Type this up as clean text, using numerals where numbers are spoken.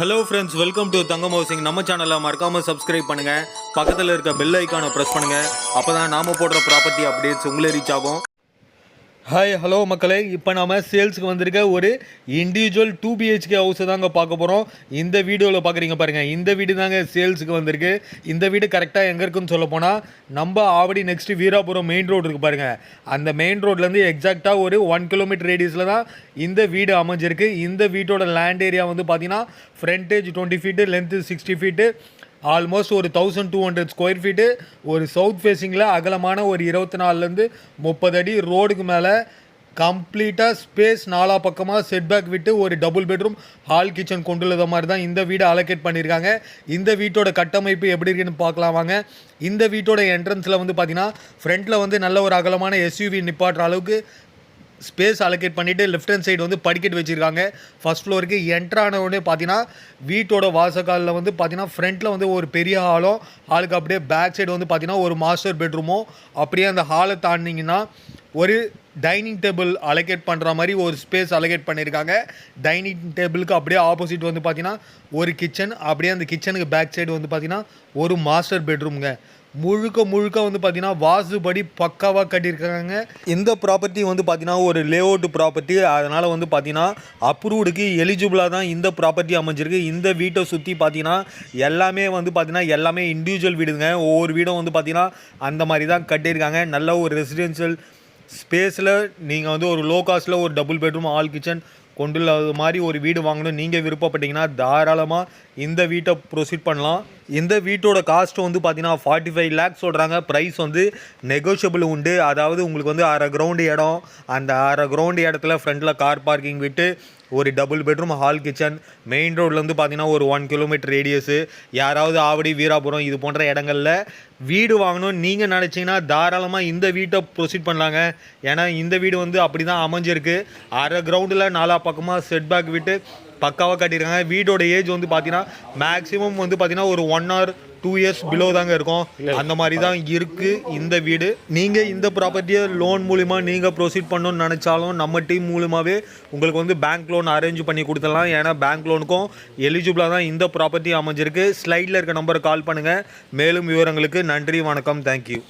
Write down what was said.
Hello friends, welcome to Thangam housing. நம்ம சேனலை மறக்காமல் சப்ஸ்கிரைப் பண்ணுங்கள். பக்கத்தில் இருக்க பெல் ஐக்கானை ப்ரெஸ் பண்ணுங்கள். அப்போ தான் நாம் போடுற ப்ராப்பர்ட்டி அப்டேட்ஸ் உங்களே ரீச் ஆகும். ஹாய் ஹலோ மக்களே, இப்போ நம்ம சேல்ஸுக்கு வந்திருக்க ஒரு இண்டிவிஜுவல் 2 BHK ஹவுஸை தாங்க பார்க்க போகிறோம். இந்த வீடியோவில் பார்க்குறீங்க பாருங்கள், இந்த வீடு தாங்க சேல்ஸுக்கு வந்திருக்கு. இந்த வீடு கரெக்டாக எங்கே இருக்குன்னு சொல்ல போனால் நம்ம Avadi next Veerapuram main road இருக்குது பாருங்கள். அந்த மெயின் ரோட்லேருந்து எக்ஸாக்டாக ஒரு 1 கிலோமீட்டர் ரேடியஸில் தான் இந்த வீடு அமைஞ்சிருக்கு. இந்த வீட்டோட லேண்ட் ஏரியா வந்து பார்த்தீங்கன்னா frontage 20 feet, length 60 feet, almost ஒரு 1200 ஸ்கொயர் ஃபீட்டு, ஒரு சவுத் ஃபேஸிங்கில் அகலமான ஒரு 24லேருந்து 30 அடி ரோடுக்கு மேலே கம்ப்ளீட்டாக ஸ்பேஸ் நாலா பக்கமாக செட்பேக் விட்டு ஒரு டபுள் பெட்ரூம் ஹால் கிச்சன் கொண்டுள்ள மாதிரி தான் இந்த வீடு அலோகேட் பண்ணியிருக்காங்க. இந்த வீட்டோட கட்டமைப்பு எப்படி இருக்குன்னு பார்க்கலாம் வாங்க. இந்த வீட்டோட என்ட்ரன்ஸில் வந்து பார்த்தீங்கன்னா ஃப்ரண்ட்டில் வந்து நல்ல ஒரு அகலமான SUV நிப்பாட்டுற அளவுக்கு ஸ்பேஸ் அலோகேட் பண்ணிவிட்டு லெஃப்ட் ஹேண்ட் சைடு வந்து படிக்கட்டு வச்சுருக்காங்க. ஃபஸ்ட் ஃப்ளோருக்கு என்ட்ரான உடனே பார்த்தீங்கன்னா வீட்டோட வாசக்காலில் வந்து பார்த்தீங்கன்னா ஃப்ரண்ட்டில் வந்து ஒரு பெரிய ஹாலும், ஹாலுக்கு அப்படியே பேக் சைடு வந்து பார்த்தீங்கன்னா ஒரு மாஸ்டர் பெட்ரூமும், அப்படியே அந்த ஹாலை தாண்டிங்கன்னா ஒரு டைனிங் டேபிள் அலோகேட் பண்ணுற மாதிரி ஒரு ஸ்பேஸ் அலோகேட் பண்ணியிருக்காங்க. டைனிங் டேபிளுக்கு அப்படியே ஆப்போசிட் வந்து பார்த்தீங்கன்னா ஒரு கிச்சன், அப்படியே அந்த கிச்சனுக்கு பேக் சைடு வந்து பார்த்தீங்கன்னா ஒரு மாஸ்டர் பெட்ரூம்ங்க. முழுக்க வந்து பார்த்தீங்கன்னா வாசுபடி பக்காவாக கட்டியிருக்காங்க. இந்த ப்ராப்பர்ட்டி வந்து பார்த்தீங்கன்னா ஒரு லேஅவுட் ப்ராப்பர்ட்டி, அதனால் வந்து பார்த்தீங்கன்னா அப்ரூவ்டுக்கு எலிஜிபிளாக தான் இந்த ப்ராப்பர்ட்டி அமைஞ்சிருக்கு. இந்த வீட்டை சுற்றி பார்த்தீங்கன்னா எல்லாமே வந்து பார்த்தீங்கன்னா எல்லாமே இண்டிவிஜுவல் வீடுங்க. ஒவ்வொரு வீடும் வந்து பார்த்தீங்கன்னா அந்த மாதிரி தான் கட்டியிருக்காங்க. நல்ல ஒரு ரெசிடென்ஷியல் ஸ்பேஸில் நீங்கள் வந்து ஒரு லோ காஸ்ட்டில் ஒரு டபுள் பெட்ரூம் ஹால் கிச்சன் கொண்டுள்ள மாதிரி ஒரு வீடு வாங்கணும் நீங்கள் விருப்பப்பட்டீங்கன்னா தாராளமாக இந்த வீட்டை ப்ரொசீட் பண்ணலாம். இந்த வீட்டோட காஸ்ட் வந்து பார்த்தீங்கன்னா 45 லேக்ஸ் சொல்கிறாங்க. ப்ரைஸ் வந்து நெகோஷியபிள் உண்டு. அதாவது உங்களுக்கு வந்து 1/2 கிரவுண்டு இடம், அந்த 1/2 கிரவுண்டு இடத்துல ஃப்ரண்ட்டில் கார் பார்க்கிங் விட்டு ஒரு double bedroom hall kitchen, main ரோட்லேருந்து பார்த்தீங்கன்னா ஒரு 1 கிலோமீட்டர் ரேடியஸு. யாராவது ஆவடி, வீராபுரம் இது போன்ற இடங்களில் வீடு வாங்கணும்னு நீங்கள் நினச்சிங்கன்னா தாராளமாக இந்த வீட்டை ப்ரொசீட் பண்ணலாங்க. ஏன்னா இந்த வீடு வந்து அப்படி தான் அமைஞ்சிருக்கு. 1/2 கிரவுண்டில் நாலா பக்கமாக செட்பேக் விட்டு பக்காவாக கட்டியிருக்காங்க. வீடோட ஏஜ் வந்து பார்த்தீங்கன்னா மேக்ஸிமம் வந்து பார்த்தீங்கன்னா ஒரு 1 or 2 years பிலோ தாங்க இருக்கும். அந்த மாதிரி தான் இருக்குது இந்த வீடு. நீங்கள் இந்த ப்ராப்பர்ட்டியை லோன் மூலிமா நீங்கள் ப்ரொசீட் பண்ணணும்னு நினச்சாலும் நம்ம டீம் மூலிமாவே உங்களுக்கு வந்து பேங்க் லோன் அரேஞ்ச் பண்ணி கொடுத்துடலாம். ஏன்னா பேங்க் லோனுக்கும் எலிஜிபிளாக தான் இந்த ப்ராப்பர்ட்டி அமைஞ்சிருக்கு. ஸ்லைடில் இருக்க நம்பரை கால் பண்ணுங்கள். மேலும் விவரங்களுக்கு நன்றி, வணக்கம், தேங்க்யூ.